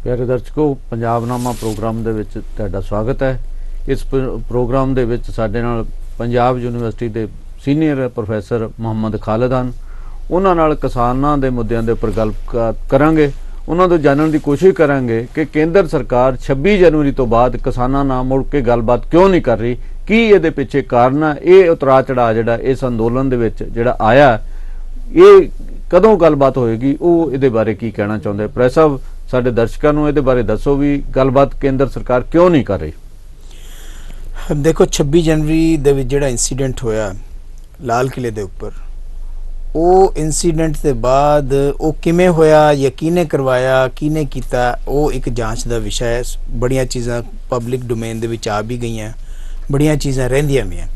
प्यारे दर्शकों, पंजाबनामा प्रोग्राम दे विच तुहाडा स्वागत है। इस प्रोग्राम दे विच साडे नाल पंजाब यूनीवर्सिटी के सीनियर प्रोफैसर मुहम्मद खालिद हन। उन्हां नाल किसानां दे मुद्दिआं दे उपर गलबात करांगे। उन्हां तों जानण दी कोशिश करांगे कि केंद्र सरकार 26 जनवरी तो बाद किसानां नाल मुड़ के गलबात क्यों नहीं कर रही, की इहदे पिछे कारण है, ये उतरा चढ़ा जिहड़ा इस अंदोलन दे विच जिहड़ा आया, ये कदों गलबात होएगी, वो इहदे बारे की कहना चाहुंदे। प्रेस साहब, साडे दर्शकों नूं इहदे बारे दसो भी गलबात केंद्र सरकार क्यों नहीं कर रही। देखो 26 जनवरी दे विच जिहड़ा इंसीडेंट होया लाल किले दे उपर, वो इंसीडेंट के बाद वो किमें होया, यकीने करवाया, किने कीता, वो एक जांच का विषय है। बड़ियां चीज़ां पब्लिक डोमेन दे विच आ भी गई, बड़ियां चीज़ां रहिंदियां भी हैं,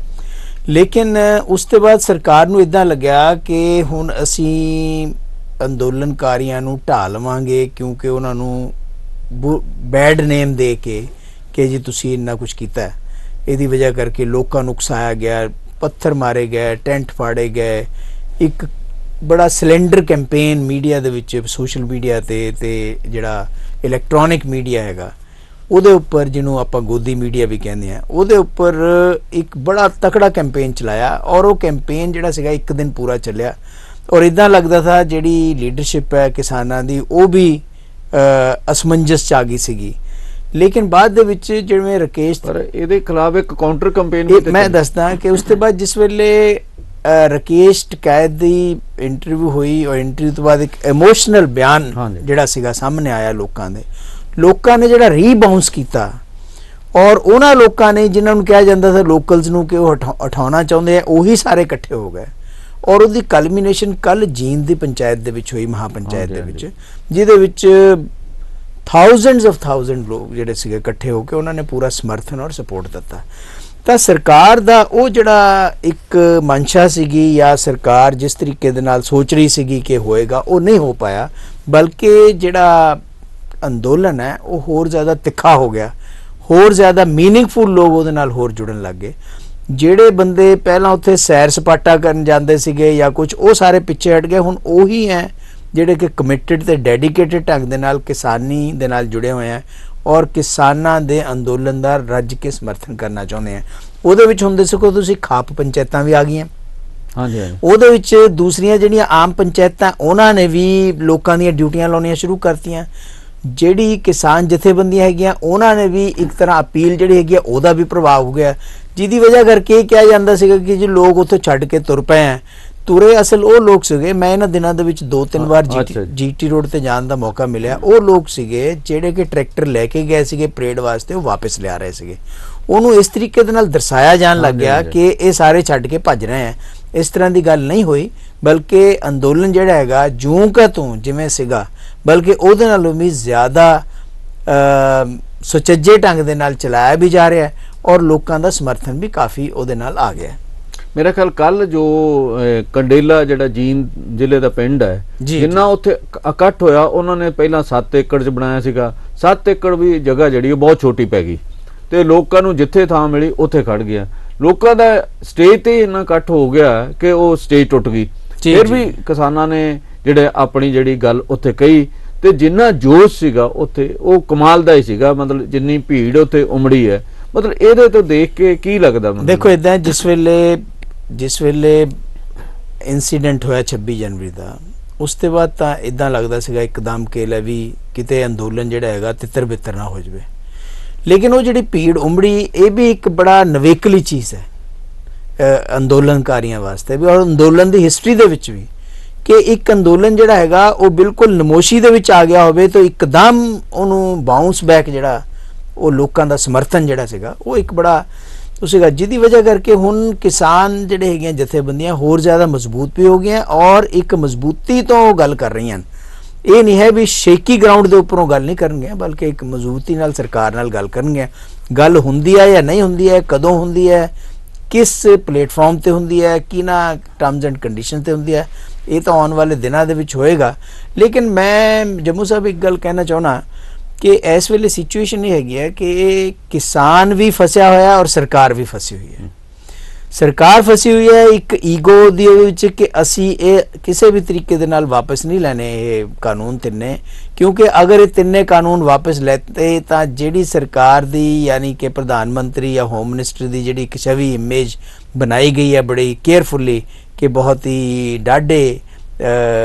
लेकिन उसके बाद सरकार नूं इदां लग्या कि हुण असीं अंदोलनकारियों नूं ढा लवांगे, क्योंकि उन्हां नूं बैड नेम दे के कि जी तुसीं इन्ना कुछ कीता है, इहदी वजह करके लोकां नूं उकसाया गया, पत्थर मारे गए, टेंट फाड़े गए। एक बड़ा सिलेंडर कैंपेन मीडिया दे विच, सोशल मीडिया ते जिहड़ा इलैक्ट्रॉनिक मीडिया हैगा उहदे उपर, जिन्हों आपां गोदी मीडिया भी कहंदे हैं, उहदे उपर एक बड़ा तकड़ा कैंपेन चलाया। और वो कैंपेन जिहड़ा सीगा एक दिन पूरा चलिया और इदां लगदा था जिहड़ी लीडरशिप है किसानां दी वो भी असमंजस च आ गई सीगी। लेकिन बाद दे विच जिवें राकेश, पर इहदे खिलाफ एक काउंटर कैंपेन भी मैं दसदा कि उसके बाद जिस वेले राकेश टिकैत की इंटरव्यू हुई और इंटरव्यू तो बाद एक इमोशनल बयान जिहड़ा सीगा सामने आया लोकां ने जिहड़ा रीबाउंस कीता, और उन्हां लोकां ने जिन्हां नूं कहा जांदा था लोकल्स नूं कि वो हटाउणा चाहुंदे आ, उही सारे इकट्ठे हो गए। और उहदी कलमीनेशन कल जींद दी पंचायत दे विच हुई, महापंचायत दे विच, जिहदे विच थाउजेंड्स ऑफ थाउजेंड लोग जिहड़े सीगे इकट्ठे होकर उन्होंने पूरा समर्थन और सपोर्ट दिता। तो सरकार दा वो जिहड़ा एक मंशा सीगी या सरकार जिस तरीके दे नाल सोच रही सीगी कि होएगा, वो नहीं हो पाया, बल्कि जिहड़ा अंदोलन है वो होर ज़्यादा तिखा हो गया, होर ज़्यादा मीनिंगफुल लोग उहदे नाल होर जुड़न लग गए। ਜਿਹੜੇ ਬੰਦੇ ਪਹਿਲਾਂ ਉੱਥੇ ਸੈਰ ਸਪਾਟਾ ਕਰਨ ਜਾਂਦੇ ਸੀਗੇ ਜਾਂ ਕੁਝ, ਉਹ ਸਾਰੇ ਪਿੱਛੇ ਹਟ ਗਏ। ਹੁਣ ਉਹੀ ਹੈ ਜਿਹੜੇ ਕਿ ਕਮਿਟਡ ਤੇ ਡੈਡੀਕੇਟਡ ਢੰਗ ਦੇ ਨਾਲ ਕਿਸਾਨੀ ਦੇ ਨਾਲ ਜੁੜੇ ਹੋਏ ਆ ਔਰ ਕਿਸਾਨਾਂ ਦੇ ਅੰਦੋਲਨ ਦਾ ਰੱਜ ਕੇ ਸਮਰਥਨ ਕਰਨਾ ਚਾਹੁੰਦੇ ਆ। ਉਹਦੇ ਵਿੱਚ ਹੁੰਦੇ ਸਕੋ ਤੁਸੀਂ ਖਾਪ ਪੰਚਾਇਤਾਂ ਵੀ ਆ ਗਈਆਂ, ਹਾਂਜੀ, ਉਹਦੇ ਵਿੱਚ ਦੂਸਰੀਆਂ ਜਿਹੜੀਆਂ ਆਮ ਪੰਚਾਇਤਾਂ ਉਹਨਾਂ ਨੇ ਵੀ ਲੋਕਾਂ ਦੀਆਂ ਡਿਊਟੀਆਂ ਲਾਉਣੀਆਂ ਸ਼ੁਰੂ ਕਰਤੀਆਂ। ਜਿਹੜੀ ਕਿਸਾਨ ਜਥੇਬੰਦੀਆਂ ਹੈਗੀਆਂ ਉਹਨਾਂ ਨੇ ਵੀ ਇੱਕ ਤਰ੍ਹਾਂ ਅਪੀਲ ਜਿਹੜੀ ਹੈਗੀ ਆ ਉਹਦਾ ਵੀ ਪ੍ਰਭਾਵ ਹੋ ਗਿਆ, ਜਿਹਦੀ ਵਜ੍ਹਾ ਕਰਕੇ ਇਹ ਕਿਹਾ ਜਾਂਦਾ ਸੀਗਾ ਕਿ ਜੀ ਲੋਕ ਉੱਥੇ ਛੱਡ ਕੇ ਤੁਰ ਪਏ ਆ। ਤੁਰੇ ਅਸਲ ਉਹ ਲੋਕ ਸੀਗੇ, ਮੈਂ ਇਹਨਾਂ ਦਿਨਾਂ ਦੇ ਵਿੱਚ 2-3 ਵਾਰ ਜੀਟੀ ਰੋਡ ਤੇ ਜਾਣ ਦਾ ਮੌਕਾ ਮਿਲਿਆ। ਉਹ ਲੋਕ ਸੀਗੇ ਜਿਹੜੇ ਕਿ ਟਰੈਕਟਰ ਲੈ ਕੇ ਗਏ ਸੀਗੇ ਪਰੇਡ ਵਾਸਤੇ, ਉਹ ਵਾਪਸ ਲਿਆ ਰਹੇ ਸੀਗੇ। ਉਹਨੂੰ ਇਸ ਤਰੀਕੇ ਦੇ ਨਾਲ ਦਰਸਾਇਆ ਜਾਣ ਲੱਗ ਗਿਆ ਕਿ ਇਹ ਸਾਰੇ ਛੱਡ ਕੇ ਭੱਜ ਰਹੇ ਆ। ਇਸ ਤਰ੍ਹਾਂ ਦੀ ਗੱਲ ਨਹੀਂ ਹੋਈ, ਬਲਕਿ ਅੰਦੋਲਨ ਜਿਹੜਾ ਹੈਗਾ ਜੂੰ ਕਾ ਤੂੰ ਜਿਵੇਂ ਸੀਗਾ, ਬਲਕਿ ਉਹਦੇ ਨਾਲੋਂ ਵੀ ਜ਼ਿਆਦਾ ਸੁਚੱਜੇ ਢੰਗ ਦੇ ਨਾਲ ਚਲਾਇਆ ਵੀ ਜਾ ਰਿਹਾ और लोगों का समर्थन भी काफ़ी उहदे नाल आ गया। मेरा ख्याल कल जो कंडेला जिहड़ा जींद जिले का पिंड है, जिन्ना उत्थे इकट्ठ होया, उन्होंने पहला 7 एकड़ च बनाया सीगा। 7 एकड़ भी जगह जिहड़ी बहुत छोटी पै गई ते लोकां नूं जिथे थां मिली उत्थे खड़ गया। लोकां दा स्टेज ते इन्ना इकट्ठ हो गया कि वो स्टेज टुट गई। फिर भी किसानां ने जिहड़े अपनी जिहड़ी गल उत्थे कही ते जिन्ना जोश सीगा उत्थे वो कमाल दा ही सीगा। मतलब जिन्नी भीड़ उत्थे उमड़ी है, मतलब ਇਹਦੇ ਤੋਂ ਦੇਖ ਕੇ ਕੀ ਲੱਗਦਾ? देखो इदां जिस वेले इंसीडेंट होया 26 जनवरी का, उसके बाद तो इदां लगता सीगा एकदम कि लै भी किते अंदोलन जिहड़ा हैगा तितर बितर ना हो जाए। लेकिन वो जिहड़ी भीड़ उमड़ी, ये भी एक बड़ा नवेकली चीज़ है अंदोलनकारियों वास्ते भी, और अंदोलन की हिस्टरी दे विच भी, कि एक अंदोलन जिहड़ा हैगा वो बिल्कुल नमोशी दे विच आ गया होवे तो एकदम उहनूं बाउंस बैक जिहड़ा वो लोगों का समर्थन जिहड़ा सीगा वो एक बड़ा सीगा, जिहदी वजह करके हुण किसान जिहड़े हैगियां जथेबंदियां होर ज़्यादा मजबूत भी हो गई और एक मजबूती तो गल कर रही हैं। ये नहीं है भी शेकी ग्राउंड के उपरों गल नहीं करनगियां, बल्कि एक मजबूती नाल सरकार नाल गल करनगियां। गल हुंदी है या नहीं हुंदी है, कदों हुंदी है, किस प्लेटफॉर्म ते हुंदी है, किना टर्म्स एंड कंडीशन ते हुंदी है, ये तो आने वाले दिनों दे विच होएगा। लेकिन मैं जम्मू साहब एक गल कहना चाहना कि इस वेले सिचुएशन ये हैगी है कि किसान भी फसिया होया और सरकार भी फसी हुई है। ਸਰਕਾਰ ਫਸੀ ਹੋਈ ਹੈ ਇੱਕ ਈਗੋ ਦੇ ਵਿੱਚ ਕਿ ਅਸੀਂ ਇਹ ਕਿਸੇ ਵੀ ਤਰੀਕੇ ਦੇ ਨਾਲ ਵਾਪਸ ਨਹੀਂ ਲੈਣੇ ਇਹ ਕਾਨੂੰਨ ਤਿੰਨੇ, ਕਿਉਂਕਿ ਅਗਰ ਇਹ ਤਿੰਨੇ ਕਾਨੂੰਨ ਵਾਪਸ ਲੈਤੇ ਤਾਂ ਜਿਹੜੀ ਸਰਕਾਰ ਦੀ ਯਾਨੀ ਕਿ ਪ੍ਰਧਾਨ ਮੰਤਰੀ ਜਾਂ ਹੋਮ ਮਿਨਿਸਟਰ ਦੀ ਜਿਹੜੀ ਇੱਕ ਛਵੀ ਇਮੇਜ ਬਣਾਈ ਗਈ ਹੈ ਬੜੀ ਕੇਅਰਫੁਲੀ ਕਿ ਬਹੁਤ ਹੀ ਡਾਢੇ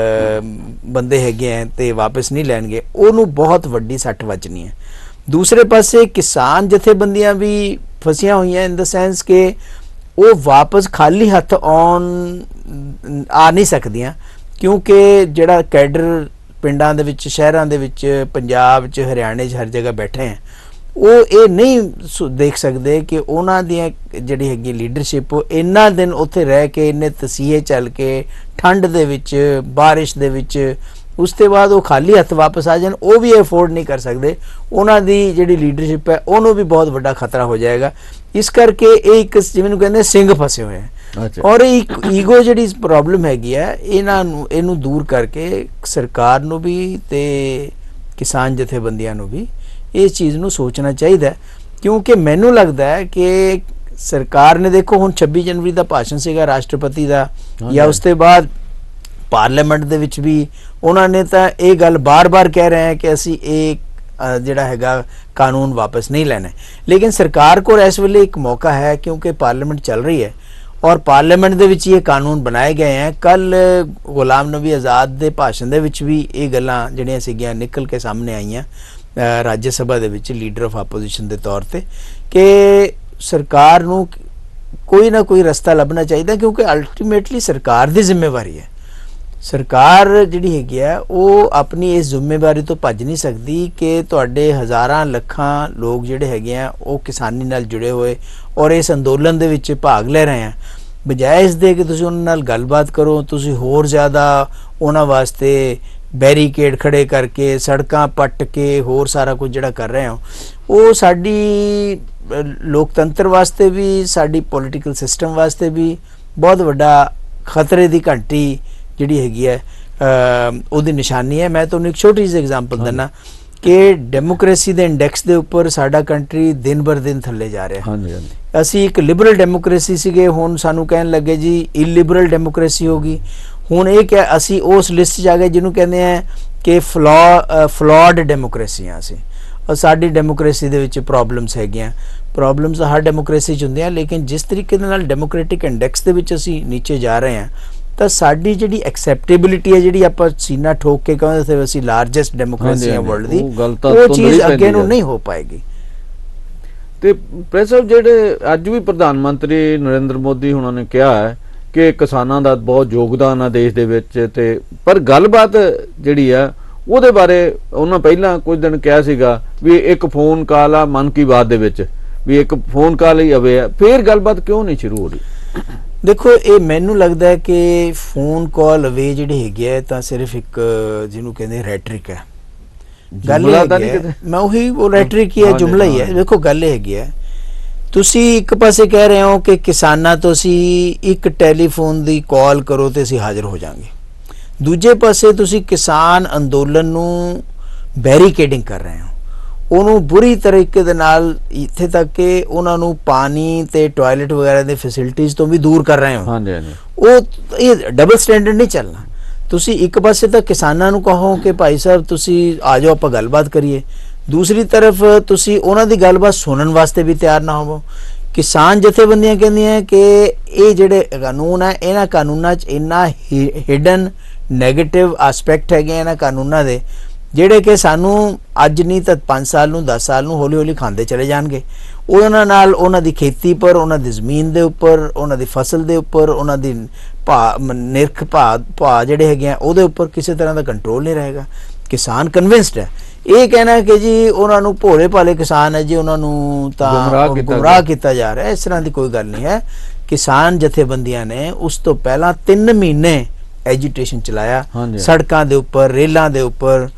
ਬੰਦੇ ਹੈਗੇ ਹੈ ਤੇ ਵਾਪਸ ਨਹੀਂ ਲੈਣਗੇ, ਉਹਨੂੰ ਬਹੁਤ ਵੱਡੀ ਸੱਟ ਵੱਜਣੀ ਹੈ। ਦੂਸਰੇ ਪਾਸੇ ਕਿਸਾਨ ਜਥੇਬੰਦੀਆਂ ਵੀ ਫਸੀਆਂ ਹੋਈਆਂ ਇਨ ਦਾ ਸੈਂਸ ਕਿ ਉਹ ਵਾਪਸ ਖਾਲੀ ਹੱਥ ਆ ਨਹੀਂ ਸਕਦੀਆਂ, ਕਿਉਂਕਿ ਜਿਹੜਾ ਕੈਡਰ ਪਿੰਡਾਂ ਦੇ ਵਿੱਚ ਸ਼ਹਿਰਾਂ ਦੇ ਵਿੱਚ ਪੰਜਾਬ 'ਚ ਹਰਿਆਣੇ 'ਚ ਹਰ ਜਗ੍ਹਾ ਬੈਠੇ ਹੈ, ਉਹ ਇਹ ਨਹੀਂ ਦੇਖ ਸਕਦੇ ਕਿ ਉਹਨਾਂ ਦੀਆਂ ਜਿਹੜੀ ਹੈਗੀ ਲੀਡਰਸ਼ਿਪ ਇੰਨਾ ਦਿਨ ਉੱਥੇ ਰਹਿ ਕੇ ਇੰਨੇ ਤਸੀਹੇ ਚੱਲ ਕੇ ਠੰਡ ਦੇ ਵਿੱਚ ਬਾਰਿਸ਼ ਦੇ ਵਿੱਚ ਉਸ ਤੋਂ ਬਾਅਦ ਉਹ ਖਾਲੀ ਹੱਥ ਵਾਪਸ ਆ ਜਾਣ, ਉਹ ਵੀ ਅਫੋਰਡ ਨਹੀਂ ਕਰ ਸਕਦੇ। ਉਹਨਾਂ ਦੀ ਜਿਹੜੀ ਲੀਡਰਸ਼ਿਪ ਹੈ ਉਹਨੂੰ ਵੀ ਬਹੁਤ ਵੱਡਾ ਖਤਰਾ ਹੋ ਜਾਏਗਾ। ਇਸ ਕਰਕੇ ਇਹ ਇੱਕ ਜਿਵੇਂ ਨੂੰ ਕਹਿੰਦੇ ਸਿੰਘ ਫਸੇ ਹੋਏ ਹੈ ਔਰ ਇੱਕ ਈਗੋ ਜਿਹੜੀ ਪ੍ਰੋਬਲਮ ਹੈਗੀ ਹੈ ਇਹਨੂੰ ਦੂਰ ਕਰਕੇ ਸਰਕਾਰ ਨੂੰ ਵੀ ਤੇ ਕਿਸਾਨ ਜਥੇਬੰਦੀਆਂ ਨੂੰ ਵੀ ਇਸ ਚੀਜ਼ ਨੂੰ ਸੋਚਣਾ ਚਾਹੀਦਾ, ਕਿਉਂਕਿ ਮੈਨੂੰ ਲੱਗਦਾ ਹੈ ਕਿ ਸਰਕਾਰ ਨੇ ਦੇਖੋ ਹੁਣ 26 ਜਨਵਰੀ ਦਾ ਭਾਸ਼ਣ ਸੀਗਾ ਰਾਸ਼ਟਰਪਤੀ ਦਾ ਜਾਂ ਉਸ ਤੋਂ ਬਾਅਦ ਪਾਰਲੀਮੈਂਟ ਦੇ ਵਿੱਚ ਵੀ ਉਹਨਾਂ ਨੇ ਤਾਂ ਇਹ ਗੱਲ ਬਾਰ-ਬਾਰ ਕਹਿ ਰਹੇ ਹੈ ਕਿ ਅਸੀਂ ਇਹ ਜਿਹੜਾ ਹੈਗਾ ਕਾਨੂੰਨ ਵਾਪਸ ਨਹੀਂ ਲੈਣਾ, ਲੇਕਿਨ ਸਰਕਾਰ ਕੋਲ ਇਸ ਵੇਲੇ ਇੱਕ ਮੌਕਾ ਹੈ ਕਿਉਂਕਿ ਪਾਰਲੀਮੈਂਟ ਚੱਲ ਰਹੀ ਹੈ ਔਰ ਪਾਰਲੀਮੈਂਟ ਦੇ ਵਿੱਚ ਇਹ ਕਾਨੂੰਨ ਬਣਾਏ ਗਏ ਹੈ। ਕੱਲ ਗੁਲਾਮ ਨਬੀ ਆਜ਼ਾਦ ਦੇ ਭਾਸ਼ਣ ਦੇ ਵਿੱਚ ਵੀ ਇਹ ਗੱਲਾਂ ਜਿਹੜੀਆਂ ਸੀਗੀਆਂ ਨਿਕਲ ਕੇ ਸਾਹਮਣੇ ਆਈਆਂ ਰਾਜ ਸਭਾ ਦੇ ਵਿੱਚ ਲੀਡਰ ਆਫ ਆਪੋਜੀਸ਼ਨ ਦੇ ਤੌਰ ਤੇ ਕਿ ਸਰਕਾਰ ਨੂੰ ਕੋਈ ਨਾ ਕੋਈ ਰਸਤਾ ਲੱਭਣਾ ਚਾਹੀਦਾ, ਕਿਉਂਕਿ ਅਲਟੀਮੇਟਲੀ ਸਰਕਾਰ ਦੀ ਜ਼ਿੰਮੇਵਾਰੀ ਹੈ। ਸਰਕਾਰ ਜਿਹੜੀ ਹੈਗੀ ਹੈ ਉਹ ਆਪਣੀ ਇਸ ਜ਼ਿੰਮੇਵਾਰੀ ਤੋਂ ਭੱਜ ਨਹੀਂ ਸਕਦੀ ਕਿ ਤੁਹਾਡੇ ਹਜ਼ਾਰਾਂ ਲੱਖਾਂ ਲੋਕ ਜਿਹੜੇ ਹੈਗੇ ਆ ਉਹ ਕਿਸਾਨੀ ਨਾਲ ਜੁੜੇ ਹੋਏ ਔਰ ਇਸ ਅੰਦੋਲਨ ਦੇ ਵਿੱਚ ਭਾਗ ਲੈ ਰਹੇ ਆ, ਬਜਾਏ ਇਸ ਦੇ ਕਿ ਤੁਸੀਂ ਉਹਨਾਂ ਨਾਲ ਗੱਲਬਾਤ ਕਰੋ, ਤੁਸੀਂ ਹੋਰ ਜ਼ਿਆਦਾ ਉਹਨਾਂ ਵਾਸਤੇ ਬੈਰੀਕੇਡ ਖੜੇ ਕਰਕੇ ਸੜਕਾਂ ਪੱਟ ਕੇ ਹੋਰ ਸਾਰਾ ਕੁਝ ਜਿਹੜਾ ਕਰ ਰਹੇ ਹੋ, ਉਹ ਸਾਡੀ ਲੋਕਤੰਤਰ ਵਾਸਤੇ ਵੀ ਸਾਡੀ ਪੋਲੀਟੀਕਲ ਸਿਸਟਮ ਵਾਸਤੇ ਵੀ ਬਹੁਤ ਵੱਡਾ ਖਤਰੇ ਦੀ ਘੰਟੀ ਜਿਹੜੀ ਹੈਗੀ ਹੈ ਉਹਦੀ ਨਿਸ਼ਾਨੀ ਹੈ। ਮੈਂ ਤੁਹਾਨੂੰ ਇੱਕ ਛੋਟੀ ਜਿਹੀ ਐਗਜ਼ਾਮਪਲ ਦਿੰਦਾ ਕਿ ਡੈਮੋਕ੍ਰੇਸੀ ਦੇ ਇੰਡੈਕਸ ਦੇ ਉੱਪਰ ਸਾਡਾ ਕੰਟਰੀ ਦਿਨ ਬਰ ਦਿਨ ਥੱਲੇ ਜਾ ਰਿਹਾ। ਅਸੀਂ ਇੱਕ ਲਿਬਰਲ ਡੈਮੋਕ੍ਰੇਸੀ ਸੀਗੇ, ਹੁਣ ਸਾਨੂੰ ਕਹਿਣ ਲੱਗੇ ਜੀ ਇਲਿਬਰਲ ਡੈਮੋਕ੍ਰੇਸੀ ਹੋ ਗਈ। ਹੁਣ ਇਹ ਕਿ ਅਸੀਂ ਉਸ ਲਿਸਟ 'ਚ ਆ ਗਏ ਜਿਹਨੂੰ ਕਹਿੰਦੇ ਆ ਕਿ ਫਲॉड ਡੈਮੋਕ੍ਰੇਸੀਆਂ ਅਸੀਂ, ਔਰ ਸਾਡੀ ਡੈਮੋਕ੍ਰੇਸੀ ਦੇ ਵਿੱਚ ਪ੍ਰੋਬਲਮਸ ਹੈਗੀਆਂ। ਪ੍ਰੋਬਲਮਸ ਹਰ ਡੈਮੋਕ੍ਰੇਸੀ 'ਚ ਹੁੰਦੀਆਂ, ਲੇਕਿਨ ਜਿਸ ਤਰੀਕੇ ਦੇ ਨਾਲ ਡੈਮੋਕ੍ਰੈਟਿਕ ਇੰਡੈਕਸ ਦੇ ਵਿੱਚ ਅਸੀਂ ਨੀਚੇ ਜਾ ਰਹੇ ਹਾਂ ਤਾਂ ਸਾਡੀ ਜਿਹੜੀ ਐਕਸੈਪਟੇਬਿਲਿਟੀ ਹੈ, ਜਿਹੜੀ ਆਪਾਂ ਸੀਨਾ ਠੋਕ ਕੇ ਕਹਿੰਦੇ ਅਸੀਂ ਲਾਰਜੈਸਟ ਡੈਮੋਕ੍ਰੇਸੀ ਹੈ ਵਰਲਡ ਦੀ, ਉਹ ਚੀਜ਼ ਅੱਗੇ ਨੂੰ ਨਹੀਂ ਹੋ ਪਾਏਗੀ। ਤੇ ਪ੍ਰੈਸ ਸਾਹਿਬ ਜਿਹੜੇ ਅੱਜ ਵੀ ਪ੍ਰਧਾਨ ਮੰਤਰੀ ਨਰਿੰਦਰ ਮੋਦੀ ਹੁਣਾਂ ਨੇ ਕਿਹਾ ਹੈ ਕਿ ਕਿਸਾਨਾਂ ਦਾ ਬਹੁਤ ਯੋਗਦਾਨ ਆ ਦੇਸ਼ ਦੇ ਵਿੱਚ, ਤੇ ਪਰ ਗੱਲਬਾਤ ਜਿਹੜੀ ਆ ਉਹਦੇ ਬਾਰੇ ਉਹਨਾਂ ਪਹਿਲਾਂ ਕੁਝ ਦਿਨ ਕਿਹਾ ਸੀਗਾ ਵੀ ਇੱਕ ਫੋਨ ਕਾਲ ਆ ਮਨ ਕੀ ਬਾਤ ਦੇ ਵਿੱਚ, ਵੀ ਇੱਕ ਫੋਨ ਕਾਲ ਹੀ ਆਵੇ, ਫਿਰ ਗੱਲਬਾਤ ਕਿਉਂ ਨਹੀਂ ਸ਼ੁਰੂ ਹੋ ਰਹੀ? ਦੇਖੋ ਇਹ ਮੈਨੂੰ ਲੱਗਦਾ ਹੈ ਕਿ ਫੋਨ ਕਾਲ ਅਵੇ ਜਿਹੜੀ ਹੈਗੀ ਹੈ ਤਾਂ ਸਿਰਫ ਇੱਕ ਜਿਹਨੂੰ ਕਹਿੰਦੇ ਰੈਟਰਿਕ ਹੈ, ਗੱਲ ਮੈਂ ਉਹੀ ਉਹ ਰੈਟਰਿਕ ਹੀ ਹੈ, ਜੁਮਲਾ ਹੀ ਹੈ। ਦੇਖੋ ਗੱਲ ਇਹ ਹੈਗੀ ਹੈ, ਤੁਸੀਂ ਇੱਕ ਪਾਸੇ ਕਹਿ ਰਹੇ ਹੋ ਕਿ ਕਿਸਾਨਾਂ ਤੋਂ ਅਸੀਂ ਇੱਕ ਟੈਲੀਫੋਨ ਦੀ ਕਾਲ ਕਰੋ ਤੇ ਅਸੀਂ ਹਾਜ਼ਰ ਹੋ ਜਾਵਾਂਗੇ, ਦੂਜੇ ਪਾਸੇ ਤੁਸੀਂ ਕਿਸਾਨ ਅੰਦੋਲਨ ਨੂੰ ਬੈਰੀਕੇਡਿੰਗ ਕਰ ਰਹੇ ਹੋ, ਉਹਨੂੰ ਬੁਰੀ ਤਰੀਕੇ ਦੇ ਨਾਲ ਇੱਥੇ ਤੱਕ ਕਿ ਉਹਨਾਂ ਨੂੰ ਪਾਣੀ ਤੇ ਟਾਇਲਟ ਵਗੈਰਾ ਦੇ ਫੈਸਿਲਿਟੀਜ਼ ਤੋਂ ਵੀ ਦੂਰ ਕਰ ਰਹੇ ਹੋ। ਉਹ ਇਹ ਡਬਲ ਸਟੈਂਡਰਡ ਨਹੀਂ ਚੱਲਣਾ। ਤੁਸੀਂ ਇੱਕ ਪਾਸੇ ਤਾਂ ਕਿਸਾਨਾਂ ਨੂੰ ਕਹੋ ਕਿ ਭਾਈ ਸਾਹਿਬ ਤੁਸੀਂ ਆ ਜਾਓ ਆਪਾਂ ਗੱਲਬਾਤ ਕਰੀਏ, ਦੂਸਰੀ ਤਰਫ ਤੁਸੀਂ ਉਹਨਾਂ ਦੀ ਗੱਲਬਾਤ ਸੁਣਨ ਵਾਸਤੇ ਵੀ ਤਿਆਰ ਨਾ ਹੋਵੋ। ਕਿਸਾਨ ਜਥੇਬੰਦੀਆਂ ਕਹਿੰਦੀਆਂ ਕਿ ਇਹ ਜਿਹੜੇ ਕਾਨੂੰਨ ਹੈ ਇਹਨਾਂ ਕਾਨੂੰਨਾਂ 'ਚ ਇੰਨਾ ਹਿਡਨ ਨੈਗੇਟਿਵ ਐਸਪੈਕਟ ਹੈਗੇ ਇਹਨਾਂ ਕਾਨੂੰਨਾਂ ਦੇ, ਜਿਹੜੇ ਕਿ ਸਾਨੂੰ ਅੱਜ ਨਹੀਂ ਤਾਂ 5 ਸਾਲ ਨੂੰ 10 ਸਾਲ ਨੂੰ ਹੌਲੀ ਹੌਲੀ ਖਾਂਦੇ ਚਲੇ ਜਾਣਗੇ। ਉਹਨਾਂ ਨਾਲ ਉਹਨਾਂ ਦੀ ਖੇਤੀ ਪਰ, ਉਹਨਾਂ ਦੀ ਜ਼ਮੀਨ ਦੇ ਉੱਪਰ, ਉਹਨਾਂ ਦੀ ਫਸਲ ਦੇ ਉੱਪਰ, ਉਹਨਾਂ ਦੀ ਨਿਰਖ ਭਾਅ ਜਿਹੜੇ ਹੈਗੇ ਆ ਉਹਦੇ ਉੱਪਰ ਕਿਸੇ ਤਰ੍ਹਾਂ ਦਾ ਕੰਟਰੋਲ ਨਹੀਂ ਰਹੇਗਾ। ਕਿਸਾਨ ਕਨਵਿੰਸਡ ਹੈ, ਇਹ ਕਹਿਣਾ ਕਿ ਜੀ ਉਹਨਾਂ ਨੂੰ ਭੋਲੇ ਭਾਲੇ ਕਿਸਾਨ ਹੈ ਜੀ ਉਹਨਾਂ ਨੂੰ ਤਾਂ ਗੁੰਮਰਾਹ ਕੀਤਾ ਜਾ ਰਿਹਾ, ਇਸ ਤਰ੍ਹਾਂ ਦੀ ਕੋਈ ਗੱਲ ਨਹੀਂ ਹੈ। ਕਿਸਾਨ ਜਥੇਬੰਦੀਆਂ ਨੇ ਉਸ ਤੋਂ ਪਹਿਲਾਂ 3 ਮਹੀਨੇ ਐਜੀਟੇਸ਼ਨ ਚਲਾਇਆ ਸੜਕਾਂ ਦੇ ਉੱਪਰ, ਰੇਲਾਂ ਦੇ ਉੱਪਰ।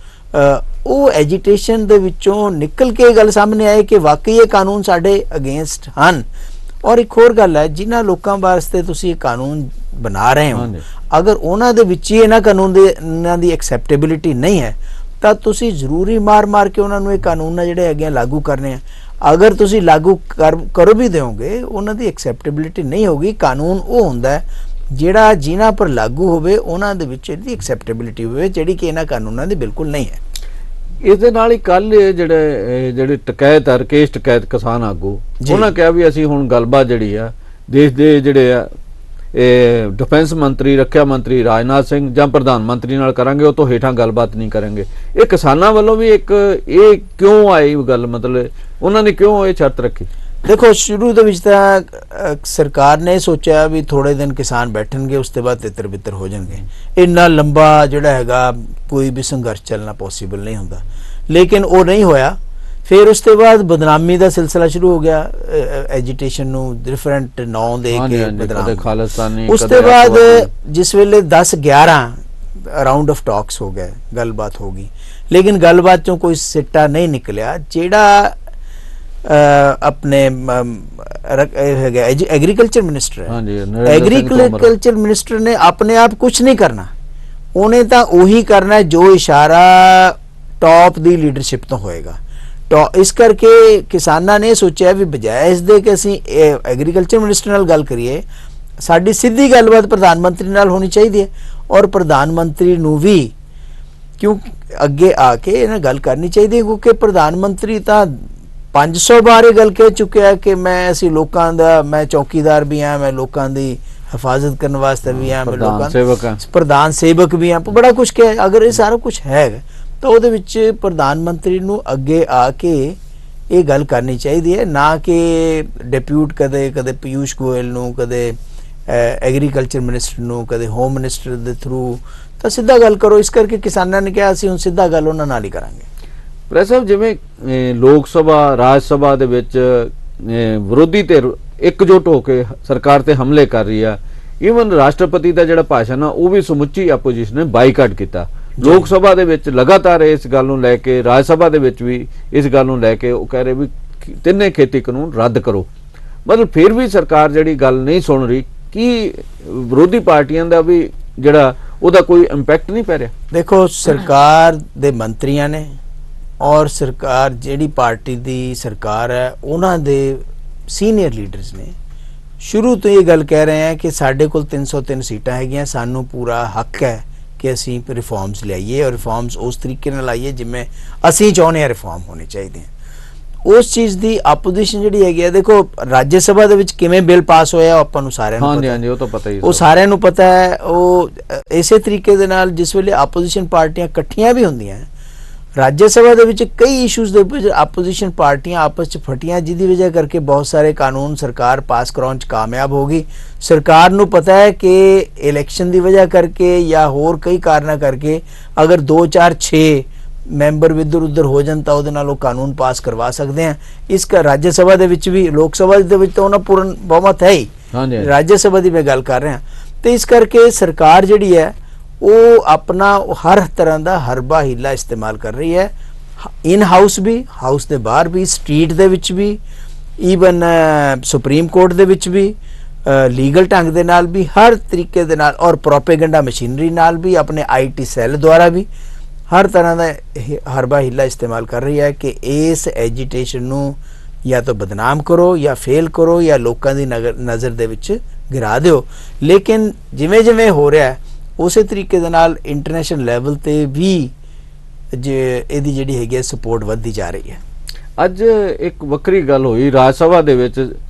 ਉਹ ਐਜੀਟੇਸ਼ਨ ਦੇ ਵਿੱਚੋਂ ਨਿਕਲ ਕੇ ਗੱਲ ਸਾਹਮਣੇ ਆਏ ਕਿ ਵਾਕਈ ਇਹ ਕਾਨੂੰਨ ਸਾਡੇ ਅਗੇਂਸਟ ਹਨ। ਔਰ ਇੱਕ ਹੋਰ ਗੱਲ ਹੈ, ਜਿਨ੍ਹਾਂ ਲੋਕਾਂ ਵਾਸਤੇ ਤੁਸੀਂ ਇਹ ਕਾਨੂੰਨ ਬਣਾ ਰਹੇ ਹੋ, ਅਗਰ ਉਹਨਾਂ ਦੇ ਵਿੱਚ ਹੀ ਇਹਨਾਂ ਦੀ ਐਕਸੈਪਟੇਬਿਲਿਟੀ ਨਹੀਂ ਹੈ ਤਾਂ ਤੁਸੀਂ ਜ਼ਰੂਰੀ ਮਾਰ ਕੇ ਉਹਨਾਂ ਨੂੰ ਇਹ ਕਾਨੂੰਨ ਜਿਹੜੇ ਹੈਗੇ ਲਾਗੂ ਕਰਨੇ ਆ। ਅਗਰ ਤੁਸੀਂ ਲਾਗੂ ਕਰ ਵੀ ਦਿਓਗੇ ਉਹਨਾਂ ਦੀ ਐਕਸੈਪਟੇਬਿਲਿਟੀ ਨਹੀਂ ਹੋਗੀ। ਕਾਨੂੰਨ ਉਹ ਹੁੰਦਾ ਜਿਹੜਾ ਜਿਨ੍ਹਾਂ ਪਰ ਲਾਗੂ ਹੋਵੇ ਉਹਨਾਂ ਦੇ ਵਿੱਚ ਇਹਦੀ ਐਕਸੈਪਟੇਬਿਲਿਟੀ ਹੋਵੇ, ਜਿਹੜੀ ਕਿ ਇਹਨਾਂ ਕਾਨੂੰਨਾਂ ਦੀ ਬਿਲਕੁਲ ਨਹੀਂ ਹੈ। ਇਸ ਦੇ ਨਾਲ ਹੀ ਕੱਲ ਜਿਹੜੇ ਟਕੈਤ ਆ, ਰਕੇਸ਼ ਟਕੈਤ ਕਿਸਾਨ ਆਗੂ, ਉਹਨਾਂ ਕਿਹਾ ਵੀ ਅਸੀਂ ਹੁਣ ਗੱਲਬਾਤ ਜਿਹੜੀ ਆ ਦੇਸ਼ ਦੇ ਜਿਹੜੇ ਆ ਇਹ ਡਿਫੈਂਸ ਮੰਤਰੀ, ਰੱਖਿਆ ਮੰਤਰੀ ਰਾਜਨਾਥ ਸਿੰਘ ਜਾਂ ਪ੍ਰਧਾਨ ਮੰਤਰੀ ਨਾਲ ਕਰਾਂਗੇ, ਉਹ ਤੋਂ ਹੇਠਾਂ ਗੱਲਬਾਤ ਨਹੀਂ ਕਰਾਂਗੇ। ਇਹ ਕਿਸਾਨਾਂ ਵੱਲੋਂ ਵੀ ਇੱਕ ਇਹ ਕਿਉਂ ਆਈ ਗੱਲ, ਮਤਲਬ ਉਹਨਾਂ ਨੇ ਕਿਉਂ ਇਹ ਸ਼ਰਤ ਰੱਖੀ? ਦੇਖੋ ਸ਼ੁਰੂ ਦੇ ਵਿੱਚ ਤਾਂ ਸਰਕਾਰ ਨੇ ਸੋਚਿਆ ਵੀ ਥੋੜੇ ਦਿਨ ਕਿਸਾਨ ਬੈਠਣਗੇ, ਉਸ ਤੋਂ ਬਾਅਦ ਤਿੱਤਰ ਬਿੱਤਰ ਹੋ ਜਾਣਗੇ। ਇੰਨਾ ਲੰਬਾ ਜਿਹੜਾ ਹੈਗਾ ਕੋਈ ਵੀ ਸੰਘਰਸ਼ ਚੱਲਣਾ ਪੋਸੀਬਲ ਨਹੀਂ ਹੁੰਦਾ, ਲੇਕਿਨ ਉਹ ਨਹੀਂ ਹੋਇਆ। ਫਿਰ ਉਸ ਤੋਂ ਬਾਅਦ ਬਦਨਾਮੀ ਦਾ ਸਿਲਸਿਲਾ ਸ਼ੁਰੂ ਹੋ ਗਿਆ, ਐਜੀਟੇਸ਼ਨ ਨੂੰ ਡਿਫਰੈਂਟ ਨਾਂ ਦੇ ਕੇ ਬਦਨਾਮ, ਖਾਲਿਸਤਾਨੀ। ਉਸ ਤੋਂ ਬਾਅਦ ਜਿਸ ਵੇਲੇ 10-11 ਰਾਉਂਡ ਆਫ ਟਾਕਸ ਹੋ ਗਏ, ਗੱਲਬਾਤ ਹੋ ਗਈ, ਲੇਕਿਨ ਗੱਲਬਾਤ ਚੋਂ ਕੋਈ ਸਿੱਟਾ ਨਹੀਂ ਨਿਕਲਿਆ। ਜਿਹੜਾ ਆਪਣੇ ਹੈਗਾ ਐਗਰੀਕਲਚਰ ਮਿਨਿਸਟਰ ਹੈ, ਐਗਰੀਕਲਚਰ ਮਿਨਿਸਟਰ ਨੇ ਆਪਣੇ ਆਪ ਕੁਝ ਨਹੀਂ ਕਰਨਾ, ਉਹਨੇ ਤਾਂ ਉਹੀ ਕਰਨਾ ਜੋ ਇਸ਼ਾਰਾ ਟੌਪ ਦੀ ਲੀਡਰਸ਼ਿਪ ਤੋਂ ਹੋਏਗਾ। ਇਸ ਕਰਕੇ ਕਿਸਾਨਾਂ ਨੇ ਸੋਚਿਆ ਵੀ ਬਜਾਏ ਇਸ ਦੇ ਕਿ ਅਸੀਂ ਐਗਰੀਕਲਚਰ ਮਿਨਿਸਟਰ ਨਾਲ ਗੱਲ ਕਰੀਏ, ਸਾਡੀ ਸਿੱਧੀ ਗੱਲਬਾਤ ਪ੍ਰਧਾਨ ਮੰਤਰੀ ਨਾਲ ਹੋਣੀ ਚਾਹੀਦੀ ਹੈ। ਔਰ ਪ੍ਰਧਾਨ ਮੰਤਰੀ ਨੂੰ ਵੀ ਕਿਉਂ ਅੱਗੇ ਆ ਕੇ ਇਹਨਾਂ ਗੱਲ ਕਰਨੀ ਚਾਹੀਦੀ ਹੈ, ਕਿਉਂਕਿ ਪ੍ਰਧਾਨ ਮੰਤਰੀ ਤਾਂ 500 ਵਾਰ ਇਹ ਗੱਲ ਕਹਿ ਚੁੱਕਿਆ ਕਿ ਅਸੀਂ ਲੋਕਾਂ ਦਾ, ਮੈਂ ਚੌਕੀਦਾਰ ਵੀ ਹਾਂ, ਮੈਂ ਲੋਕਾਂ ਦੀ ਹਿਫਾਜ਼ਤ ਕਰਨ ਵਾਸਤੇ ਵੀ ਹਾਂ, ਮੈਂ ਲੋਕਾਂ ਪ੍ਰਧਾਨ ਸੇਵਕ ਵੀ ਹਾਂ, ਬੜਾ ਕੁਝ ਕਿਹਾ। ਅਗਰ ਇਹ ਸਾਰਾ ਕੁਝ ਹੈ ਤਾਂ ਉਹਦੇ ਵਿੱਚ ਪ੍ਰਧਾਨ ਮੰਤਰੀ ਨੂੰ ਅੱਗੇ ਆ ਕੇ ਇਹ ਗੱਲ ਕਰਨੀ ਚਾਹੀਦੀ ਹੈ, ਨਾ ਕਿ ਡਿਪਿਊਟ ਕਦੇ ਪੀਯੂਸ਼ ਗੋਇਲ ਨੂੰ, ਕਦੇ ਐਗਰੀਕਲਚਰ ਮਿਨਿਸਟਰ ਨੂੰ, ਕਦੇ ਹੋਮ ਮਿਨਿਸਟਰ ਦੇ ਥਰੂ, ਤਾਂ ਸਿੱਧਾ ਗੱਲ ਕਰੋ। ਇਸ ਕਰਕੇ ਕਿਸਾਨਾਂ ਨੇ ਕਿਹਾ ਅਸੀਂ ਹੁਣ ਸਿੱਧਾ ਗੱਲ ਉਹਨਾਂ ਨਾਲ ਹੀ ਕਰਾਂਗੇ। ਪ੍ਰੈਸ ਸਾਹਿਬ, ਜਿਵੇਂ ਲੋਕ ਸਭਾ, ਰਾਜ ਸਭਾ ਦੇ ਵਿੱਚ ਵਿਰੋਧੀ ਧਿਰ ਇਕਜੁੱਟ ਹੋ ਕੇ ਸਰਕਾਰ ਤੇ ਹਮਲੇ ਕਰ ਰਹੀ ਆ, ਈਵਨ ਰਾਸ਼ਟਰਪਤੀ ਦਾ ਜਿਹੜਾ ਭਾਸ਼ਣ ਆ ਉਹ ਵੀ ਸਮੁੱਚੀ ਆਪੋਜੀਸ਼ਨ ਨੇ ਬਾਈਕਾਟ ਕੀਤਾ। ਲੋਕ ਸਭਾ ਦੇ ਵਿੱਚ ਲਗਾਤਾਰ ਇਸ ਗੱਲ ਨੂੰ ਲੈ ਕੇ, ਰਾਜ ਸਭਾ ਦੇ ਵਿੱਚ ਵੀ ਇਸ ਗੱਲ ਨੂੰ ਲੈ ਕੇ ਉਹ ਕਹਿ ਰਹੇ ਵੀ ਤਿੰਨੇ ਖੇਤੀ ਕਾਨੂੰਨ ਰੱਦ ਕਰੋ। ਮਤਲਬ ਫਿਰ ਵੀ ਸਰਕਾਰ ਜਿਹੜੀ ਗੱਲ ਨਹੀਂ ਸੁਣ ਰਹੀ, ਕੀ ਵਿਰੋਧੀ ਪਾਰਟੀਆਂ ਦਾ ਵੀ ਜਿਹੜਾ ਉਹਦਾ ਕੋਈ ਇੰਪੈਕਟ ਨਹੀਂ ਪੈ ਰਿਹਾ? ਦੇਖੋ ਸਰਕਾਰ ਦੇ ਮੰਤਰੀਆਂ ਨੇ ਔਰ ਸਰਕਾਰ ਜਿਹੜੀ ਪਾਰਟੀ ਦੀ ਸਰਕਾਰ ਹੈ ਉਹਨਾਂ ਦੇ ਸੀਨੀਅਰ ਲੀਡਰਸ ਨੇ ਸ਼ੁਰੂ ਤੋਂ ਇਹ ਗੱਲ ਕਹਿ ਰਹੇ ਆ ਕਿ ਸਾਡੇ ਕੋਲ 303 ਸੀਟਾਂ ਹੈਗੀਆਂ, ਸਾਨੂੰ ਪੂਰਾ ਹੱਕ ਹੈ ਕਿ ਅਸੀਂ ਰਿਫਾਰਮਸ ਲਿਆਈਏ ਔਰ ਰਿਫਾਰਮਸ ਉਸ ਤਰੀਕੇ ਨਾਲ ਲਾਈਏ ਜਿਵੇਂ ਅਸੀਂ ਚਾਹੁੰਦੇ ਹਾਂ ਰਿਫਾਰਮ ਹੋਣੇ ਚਾਹੀਦੇ ਆ। ਉਸ ਚੀਜ਼ ਦੀ ਆਪੋਜੀਸ਼ਨ ਜਿਹੜੀ ਹੈਗੀ ਹੈ, ਦੇਖੋ ਰਾਜ ਸਭਾ ਦੇ ਵਿੱਚ ਕਿਵੇਂ ਬਿੱਲ ਪਾਸ ਹੋਇਆ ਆਪਾਂ ਨੂੰ ਸਾਰਿਆਂ ਨੂੰ ਪਤਾ, ਉਹ ਤਾਂ ਪਤਾ ਹੀ, ਉਹ ਸਾਰਿਆਂ ਨੂੰ ਪਤਾ ਹੈ। ਉਹ ਇਸੇ ਤਰੀਕੇ ਦੇ ਨਾਲ ਜਿਸ ਵੇਲੇ ਆਪੋਜੀਸ਼ਨ ਪਾਰਟੀਆਂ ਇਕੱਠੀਆਂ ਵੀ ਹੁੰਦੀਆਂ, ਰਾਜ ਸਭਾ ਦੇ ਵਿੱਚ ਕਈ ਇਸ਼ੂਜ਼ ਦੇ ਵਿੱਚ ਆਪੋਜੀਸ਼ਨ ਪਾਰਟੀਆਂ ਆਪਸ ਚ ਫਟੀਆਂ, ਜਿਹਦੀ ਵਜ੍ਹਾ ਕਰਕੇ ਬਹੁਤ ਸਾਰੇ ਕਾਨੂੰਨ ਸਰਕਾਰ ਪਾਸ ਕਰਾਉਣ ਚ ਕਾਮਯਾਬ ਹੋ ਗਈ। ਸਰਕਾਰ ਨੂੰ ਪਤਾ ਹੈ ਕਿ ਇਲੈਕਸ਼ਨ ਦੀ ਵਜ੍ਹਾ ਕਰਕੇ ਜਾਂ ਹੋਰ ਕਈ ਕਾਰਨਾਂ ਕਰਕੇ ਅਗਰ 2 4 6 ਮੈਂਬਰ ਇੱਧਰ ਉੱਧਰ ਹੋ ਜਾਣ ਤਾਂ ਉਹਦੇ ਨਾਲ ਉਹ ਕਾਨੂੰਨ ਪਾਸ ਕਰਵਾ ਸਕਦੇ ਆ। ਇਸ ਕਰ ਰਾਜ ਸਭਾ ਦੇ ਵਿੱਚ ਵੀ, ਲੋਕ ਸਭਾ ਦੇ ਵਿੱਚ ਤਾਂ ਉਹਨਾਂ ਪੂਰਨ ਬਹੁਮਤ ਹੈ ਹੀ, ਰਾਜ ਸਭਾ ਦੀ ਮੈਂ ਗੱਲ ਕਰ ਰਿਹਾ। ਤੇ ਇਸ ਕਰਕੇ ਸਰਕਾਰ ਜਿਹੜੀ ਹੈ ਉਹ ਆਪਣਾ ਹਰ ਤਰ੍ਹਾਂ ਦਾ ਹਰਬਾ ਹੀਲਾ ਇਸਤੇਮਾਲ ਕਰ ਰਹੀ ਹੈ, ਇਨ ਹਾਊਸ ਵੀ, ਹਾਊਸ ਦੇ ਬਾਹਰ ਵੀ, ਸਟਰੀਟ ਦੇ ਵਿੱਚ ਵੀ, ਈਵਨ ਸੁਪਰੀਮ ਕੋਰਟ ਦੇ ਵਿੱਚ ਵੀ, ਲੀਗਲ ਢੰਗ ਦੇ ਨਾਲ ਵੀ, ਹਰ ਤਰੀਕੇ ਦੇ ਨਾਲ, ਔਰ ਪ੍ਰੋਪੇਗੈਂਡਾ ਮਸ਼ੀਨਰੀ ਨਾਲ ਵੀ, ਆਪਣੇ IT ਸੈੱਲ ਦੁਆਰਾ ਵੀ ਹਰ ਤਰ੍ਹਾਂ ਦਾ ਹਰਬਾ ਹੀਲਾ ਇਸਤੇਮਾਲ ਕਰ ਰਹੀ ਹੈ ਕਿ ਇਸ ਐਜੀਟੇਸ਼ਨ ਨੂੰ ਜਾਂ ਤਾਂ ਬਦਨਾਮ ਕਰੋ ਜਾਂ ਫੇਲ ਕਰੋ ਜਾਂ ਲੋਕਾਂ ਦੀ ਨਜ਼ਰ ਦੇ ਵਿੱਚ ਗਿਰਾ ਦਿਓ। ਲੇਕਿਨ ਜਿਵੇਂ ਜਿਵੇਂ ਹੋ ਰਿਹਾ ਉਸੇ ਤਰੀਕੇ ਦੇ ਨਾਲ ਇੰਟਰਨੈਸ਼ਨਲ ਲੈਵਲ ਤੇ ਵੀ ਇਹਦੀ ਜਿਹੜੀ ਹੈਗੀ ਹੈ ਸਪੋਰਟ ਵੱਧਦੀ ਜਾ ਰਹੀ ਹੈ। ਅੱਜ ਇੱਕ ਵੱਖਰੀ ਗੱਲ ਹੋਈ ਰਾਜ ਸਭਾ ਦੇ ਵਿੱਚ,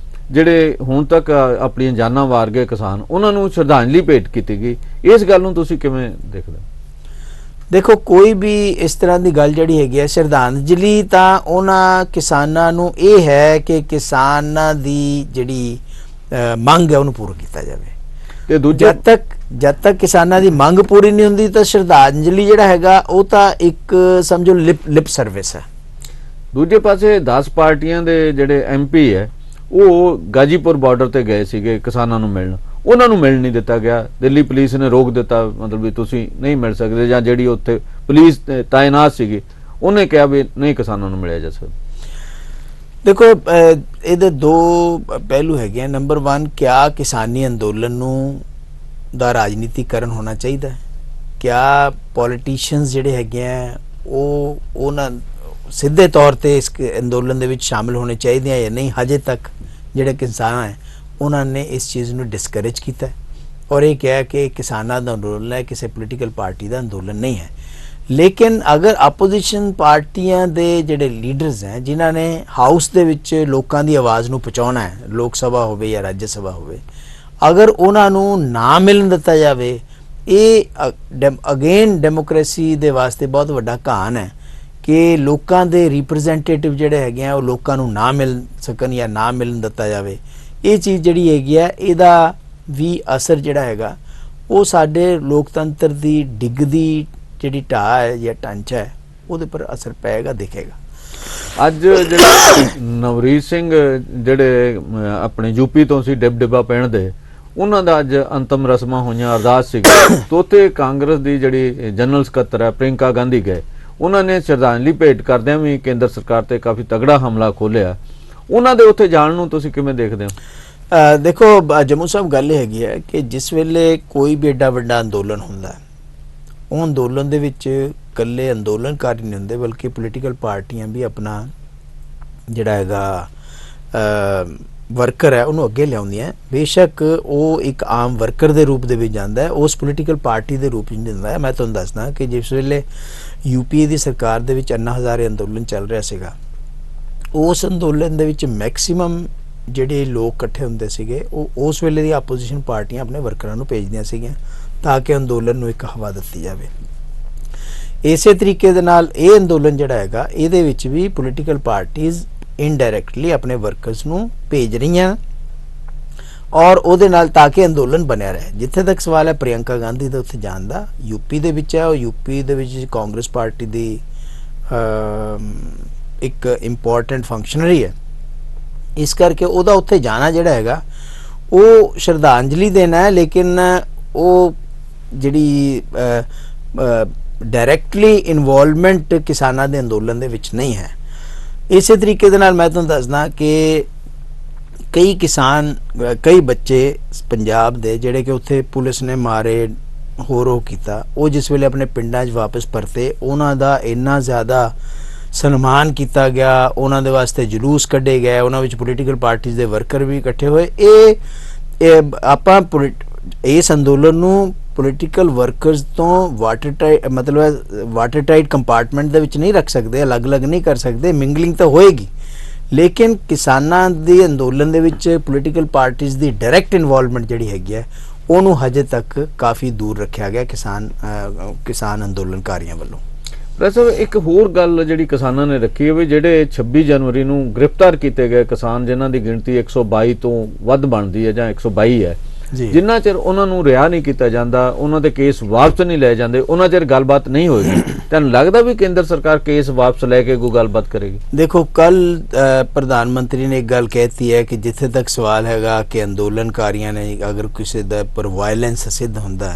ਜਿਹੜੇ ਹੁਣ ਤੱਕ ਆਪਣੀਆਂ ਜਾਨਾਂ ਵਾਰ ਗਏ ਕਿਸਾਨ, ਉਹਨਾਂ ਨੂੰ ਸ਼ਰਧਾਂਜਲੀ ਭੇਟ ਕੀਤੀ ਗਈ। ਇਸ ਗੱਲ ਨੂੰ ਤੁਸੀਂ ਕਿਵੇਂ ਦੇਖਦੇ ਹੋ? ਦੇਖੋ ਕੋਈ ਵੀ ਇਸ ਤਰ੍ਹਾਂ ਦੀ ਗੱਲ ਜਿਹੜੀ ਹੈਗੀ ਹੈ, ਸ਼ਰਧਾਂਜਲੀ ਤਾਂ ਉਹਨਾਂ ਕਿਸਾਨਾਂ ਨੂੰ ਇਹ ਹੈ ਕਿ ਕਿਸਾਨਾਂ ਦੀ ਜਿਹੜੀ ਮੰਗ ਹੈ ਉਹਨੂੰ ਪੂਰਾ ਕੀਤਾ ਜਾਵੇ। ਤੇ ਦੂਜਾ ਜਦ ਤੱਕ ਕਿਸਾਨਾਂ ਦੀ ਮੰਗ ਪੂਰੀ ਨਹੀਂ ਹੁੰਦੀ ਤਾਂ ਸ਼ਰਧਾਂਜਲੀ ਜਿਹੜਾ ਹੈਗਾ ਉਹ ਤਾਂ ਇੱਕ ਸਮਝੋ ਲਿਪ ਸਰਵਿਸ ਹੈ। ਦੂਜੇ ਪਾਸੇ 10 ਪਾਰਟੀਆਂ ਦੇ ਜਿਹੜੇ MP ਹੈ ਉਹ ਗਾਜੀਪੁਰ ਬਾਰਡਰ ਤੇ ਗਏ ਸੀਗੇ ਕਿਸਾਨਾਂ ਨੂੰ ਮਿਲਣ, ਉਹਨਾਂ ਨੂੰ ਮਿਲਣ ਨਹੀਂ ਦਿੱਤਾ ਗਿਆ। ਦਿੱਲੀ ਪੁਲਿਸ ਨੇ ਰੋਕ ਦਿੱਤਾ, ਮਤਲਬ ਵੀ ਤੁਸੀਂ ਨਹੀਂ ਮਿਲ ਸਕਦੇ, ਜਾਂ ਜਿਹੜੀ ਉੱਥੇ ਪੁਲਿਸ ਤਾਇਨਾਤ ਸੀਗੀ ਉਹਨੇ ਕਿਹਾ ਵੀ ਨਹੀਂ ਕਿਸਾਨਾਂ ਨੂੰ ਮਿਲਿਆ ਜਾ ਸਕਦਾ। ਦੇਖੋ ਇਹਦੇ 2 ਪਹਿਲੂ ਹੈਗੇ। ਨੰਬਰ 1, ਕਿਆ ਕਿਸਾਨੀ ਅੰਦੋਲਨ ਨੂੰ ਦਾ ਰਾਜਨੀਤੀਕਰਨ ਹੋਣਾ ਚਾਹੀਦਾ? ਕਿਆ ਪੋਲੀਟੀਸ਼ੀਅਨਸ ਜਿਹੜੇ ਹੈਗੇ ਆ ਉਹਨਾਂ ਸਿੱਧੇ ਤੌਰ ਤੇ ਇਸ ਅੰਦੋਲਨ ਦੇ ਵਿੱਚ ਸ਼ਾਮਿਲ ਹੋਣੇ ਚਾਹੀਦੇ ਆ ਜਾਂ ਨਹੀਂ, ਹਜੇ ਤੱਕ ਜਿਹੜੇ ਕਿਸਾਨ ਹੈ ਉਹਨਾਂ ਨੇ ਇਸ ਚੀਜ਼ ਨੂੰ ਡਿਸਕਰੇਜ ਕੀਤਾ ਔਰ ਇਹ ਕਿਹਾ ਕਿ ਕਿਸਾਨਾਂ ਦਾ ਅੰਦੋਲਨ ਹੈ, ਕਿਸੇ ਪੋਲੀਟੀਕਲ ਪਾਰਟੀ ਦਾ ਅੰਦੋਲਨ ਨਹੀਂ ਹੈ। ਲੇਕਿਨ ਅਗਰ ਆਪੋਜੀਸ਼ਨ ਪਾਰਟੀਆਂ ਦੇ ਜਿਹੜੇ ਲੀਡਰਸ ਹੈ ਜਿਨ੍ਹਾਂ ਨੇ ਹਾਊਸ ਦੇ ਵਿੱਚ ਲੋਕਾਂ ਦੀ ਆਵਾਜ਼ ਨੂੰ ਪਹੁੰਚਾਉਣਾ ਹੈ, ਲੋਕ ਸਭਾ ਹੋਵੇ ਜਾਂ ਰਾਜ ਸਭਾ ਹੋਵੇ, ਅਗਰ ਉਹਨਾਂ ਨੂੰ ਨਾ ਮਿਲਣ ਦਿੱਤਾ ਜਾਵੇ, ਇਹ ਅਗੇਨ ਡੈਮੋਕ੍ਰੇਸੀ ਦੇ ਵਾਸਤੇ ਬਹੁਤ ਵੱਡਾ ਘਾਣ ਹੈ ਕਿ ਲੋਕਾਂ ਦੇ ਰਿਪਰੈਜ਼ੈਂਟੇਟਿਵ ਜਿਹੜੇ ਹੈਗੇ ਆ ਉਹ ਲੋਕਾਂ ਨੂੰ ਨਾ ਮਿਲ ਸਕਣ ਜਾਂ ਨਾ ਮਿਲਣ ਦਿੱਤਾ ਜਾਵੇ। ਇਹ ਚੀਜ਼ ਜਿਹੜੀ ਹੈਗੀ ਆ ਇਹਦਾ ਵੀ ਅਸਰ ਜਿਹੜਾ ਹੈਗਾ ਉਹ ਸਾਡੇ ਲੋਕਤੰਤਰ ਦੀ ਡਿੱਗਦੀ ਜਿਹੜੀ ਢਾਹ ਹੈ ਜਾਂ ਢਾਂਚਾ ਹੈ ਉਹਦੇ ਪਰ ਅਸਰ ਪਏਗਾ, ਦਿਖੇਗਾ। ਅੱਜ ਜਿਹੜੇ ਨਵਰੀਤ ਸਿੰਘ ਜਿਹੜੇ ਆਪਣੇ ਯੂਪੀ ਤੋਂ ਸੀ ਡਿਬਾ ਪਿੰਡ ਦੇ, ਉਹਨਾਂ ਦਾ ਅੱਜ ਅੰਤਮ ਰਸਮਾਂ ਹੋਈਆਂ, ਅਰਦਾਸ ਸੀਗੀ। ਤੋਤੇ ਕਾਂਗਰਸ ਦੀ ਜਿਹੜੀ ਜਨਰਲ ਸਕੱਤਰ ਹੈ ਪ੍ਰਿੰਕਾ ਗਾਂਧੀ ਗਏ, ਉਹਨਾਂ ਨੇ ਸ਼ਰਧਾਂਜਲੀ ਭੇਟ ਕਰਦਿਆਂ ਵੀ ਕੇਂਦਰ ਸਰਕਾਰ ਤੇ ਕਾਫੀ ਤਗੜਾ ਹਮਲਾ ਖੋਲਿਆ। ਉਹਨਾਂ ਦੇ ਉੱਥੇ ਜਾਣ ਨੂੰ ਤੁਸੀਂ ਕਿਵੇਂ ਦੇਖਦੇ ਹੋ? ਦੇਖੋ ਜੰਮੂ ਸਾਹਿਬ, ਗੱਲ ਇਹ ਹੈਗੀ ਹੈ ਕਿ ਜਿਸ ਵੇਲੇ ਕੋਈ ਵੀ ਏਡਾ ਵੱਡਾ ਅੰਦੋਲਨ ਹੁੰਦਾ, ਉਹ ਅੰਦੋਲਨ ਦੇ ਵਿੱਚ ਇਕੱਲੇ ਅੰਦੋਲਨਕਾਰੀ ਨਹੀਂ ਹੁੰਦੇ ਬਲਕਿ ਪੋਲੀਟੀਕਲ ਪਾਰਟੀਆਂ ਵੀ ਆਪਣਾ ਜਿਹੜਾ ਹੈਗਾ ਵਰਕਰ ਹੈ ਉਹਨੂੰ ਅੱਗੇ ਲਿਆਉਂਦੀਆਂ। ਬੇਸ਼ੱਕ ਉਹ ਇੱਕ ਆਮ ਵਰਕਰ ਦੇ ਰੂਪ ਦੇ ਵਿੱਚ ਜਾਂਦਾ ਹੈ, ਉਸ ਪੋਲੀਟੀਕਲ ਪਾਰਟੀ ਦੇ ਰੂਪ ਵਿੱਚ ਜਾਂਦਾ ਹੈ। ਮੈਂ ਤੁਹਾਨੂੰ ਦੱਸਦਾ ਕਿ ਜਿਸ ਵੇਲੇ ਯੂਪੀਏ ਦੀ ਸਰਕਾਰ ਦੇ ਵਿੱਚ ਅੰਨਾ ਹਜ਼ਾਰੇ ਅੰਦੋਲਨ ਚੱਲ ਰਿਹਾ ਸੀਗਾ, ਉਸ ਅੰਦੋਲਨ ਦੇ ਵਿੱਚ ਮੈਕਸਿਮਮ ਜਿਹੜੇ ਲੋਕ ਇਕੱਠੇ ਹੁੰਦੇ ਸੀਗੇ ਉਹ ਉਸ ਵੇਲੇ ਦੀ ਆਪੋਜੀਸ਼ਨ ਪਾਰਟੀਆਂ ਆਪਣੇ ਵਰਕਰਾਂ ਨੂੰ ਭੇਜਦੀਆਂ ਸੀਗੀਆਂ ਤਾਂ ਕਿ ਅੰਦੋਲਨ ਨੂੰ ਇੱਕ ਹਵਾ ਦਿੱਤੀ ਜਾਵੇ। ਇਸੇ ਤਰੀਕੇ ਦੇ ਨਾਲ ਇਹ ਅੰਦੋਲਨ ਜਿਹੜਾ ਹੈਗਾ ਇਹਦੇ ਵਿੱਚ ਵੀ ਪੋਲੀਟੀਕਲ ਪਾਰਟੀਆਂ ਇਨਡਾਇਰੈਕਟਲੀ ਆਪਣੇ ਵਰਕਰਸ ਨੂੰ ਭੇਜ ਰਹੀਆਂ ਔਰ ਉਹਦੇ ਨਾਲ ਤਾਂ ਕਿ ਅੰਦੋਲਨ ਬਣਿਆ ਰਹੇ। ਜਿੱਥੇ ਤੱਕ ਸਵਾਲ ਹੈ ਪ੍ਰਿਯੰਕਾ ਗਾਂਧੀ ਦਾ ਉੱਥੇ ਜਾਣ ਦਾ, ਯੂਪੀ ਦੇ ਵਿੱਚ ਹੈ, ਉਹ ਯੂਪੀ ਦੇ ਵਿੱਚ ਕਾਂਗਰਸ ਪਾਰਟੀ ਦੀ ਇੱਕ ਇੰਪੋਰਟੈਂਟ ਫੰਕਸ਼ਨਰੀ ਹੈ, ਇਸ ਕਰਕੇ ਉਹਦਾ ਉੱਥੇ ਜਾਣਾ ਜਿਹੜਾ ਹੈਗਾ ਉਹ ਸ਼ਰਧਾਂਜਲੀ ਦੇਣਾ ਹੈ। ਲੇਕਿਨ ਉਹ ਜਿਹੜੀ ਡਾਇਰੈਕਟਲੀ ਇਨਵੋਲਵਮੈਂਟ ਕਿਸਾਨਾਂ ਦੇ ਅੰਦੋਲਨ ਦੇ ਵਿੱਚ ਨਹੀਂ ਹੈ। ਇਸੇ ਤਰੀਕੇ ਦੇ ਨਾਲ ਮੈਂ ਤੁਹਾਨੂੰ ਦੱਸਦਾ ਕਿ ਕਈ ਕਿਸਾਨ, ਕਈ ਬੱਚੇ ਪੰਜਾਬ ਦੇ ਜਿਹੜੇ ਕਿ ਉੱਥੇ ਪੁਲਿਸ ਨੇ ਮਾਰੇ, ਹੋਰ ਕੀਤਾ, ਉਹ ਜਿਸ ਵੇਲੇ ਆਪਣੇ ਪਿੰਡਾਂ 'ਚ ਵਾਪਸ ਪਰਤੇ, ਉਹਨਾਂ ਦਾ ਇੰਨਾ ਜ਼ਿਆਦਾ ਸਨਮਾਨ ਕੀਤਾ ਗਿਆ, ਉਹਨਾਂ ਦੇ ਵਾਸਤੇ ਜਲੂਸ ਕੱਢੇ ਗਏ, ਉਹਨਾਂ ਵਿੱਚ ਪੋਲੀਟੀਕਲ ਪਾਰਟੀਆਂ ਦੇ ਵਰਕਰ ਵੀ ਇਕੱਠੇ ਹੋਏ। ਇਹ ਆਪਾਂ ਇਸ ਅੰਦੋਲਨ ਨੂੰ ਪੋਲੀਟੀਕਲ ਵਰਕਰਸ ਤੋਂ ਵਾਟਰ ਟਾਈਟ ਕੰਪਾਰਟਮੈਂਟ ਦੇ ਵਿੱਚ ਨਹੀਂ ਰੱਖ ਸਕਦੇ, ਅਲੱਗ-ਅਲੱਗ ਨਹੀਂ ਕਰ ਸਕਦੇ, ਮਿੰਗਲਿੰਗ ਤਾਂ ਹੋਏਗੀ। ਲੇਕਿਨ ਕਿਸਾਨਾਂ ਦੇ ਅੰਦੋਲਨ ਦੇ ਵਿੱਚ ਪੋਲੀਟੀਕਲ ਪਾਰਟੀਆਂ ਦੀ ਡਾਇਰੈਕਟ ਇਨਵੋਲਵਮੈਂਟ ਜਿਹੜੀ ਹੈਗੀ ਹੈ ਉਹਨੂੰ ਹਜੇ ਤੱਕ ਕਾਫੀ ਦੂਰ ਰੱਖਿਆ ਗਿਆ ਕਿਸਾਨ ਅੰਦੋਲਨਕਾਰੀਆਂ ਵੱਲੋਂ। ਪ੍ਰੋਫੈਸਰ, ਇੱਕ ਹੋਰ ਗੱਲ ਜਿਹੜੀ ਕਿਸਾਨਾਂ ਨੇ ਰੱਖੀ ਹੈ ਵੀ ਜਿਹੜੇ 26 ਜਨਵਰੀ ਨੂੰ ਗ੍ਰਿਫਤਾਰ ਕੀਤੇ ਗਏ ਕਿਸਾਨ, ਜਿਨ੍ਹਾਂ ਦੀ ਗਿਣਤੀ 122 ਤੋਂ ਵੱਧ ਬਣਦੀ ਹੈ ਜਾਂ 122 ਹੈ, ਜਿੰਨਾ ਚਿਰ ਉਹਨਾਂ ਨੂੰ ਰਿਹਾ ਨਹੀਂ ਕੀਤਾ ਜਾਂਦਾ, ਉਹਨਾਂ ਦੇ ਕੇਸ ਵਾਪਸ ਨਹੀਂ ਲਏ ਜਾਂਦੇ, ਉਹਨਾਂ ਚਿਰ ਗੱਲਬਾਤ ਨਹੀਂ ਹੋਏਗੀ। ਤੁਹਾਨੂੰ ਲੱਗਦਾ ਵੀ ਕੇਂਦਰ ਸਰਕਾਰ ਕੇਸ ਵਾਪਸ ਲੈ ਕੇ ਕੋਈ ਗੱਲਬਾਤ ਕਰੇਗੀ? ਦੇਖੋ, ਕੱਲ ਪ੍ਰਧਾਨ ਮੰਤਰੀ ਨੇ ਇੱਕ ਗੱਲ ਕਹਿਤੀ ਹੈ ਕਿ ਜਿੱਥੇ ਤੱਕ ਸਵਾਲ ਹੈਗਾ ਕਿ ਅੰਦੋਲਨਕਾਰੀਆਂ ਨੇ ਅਗਰ ਕਿਸੇ ਦਾ ਪਰ ਵਾਇਲੈਂਸ ਸਿੱਧ ਹੁੰਦਾ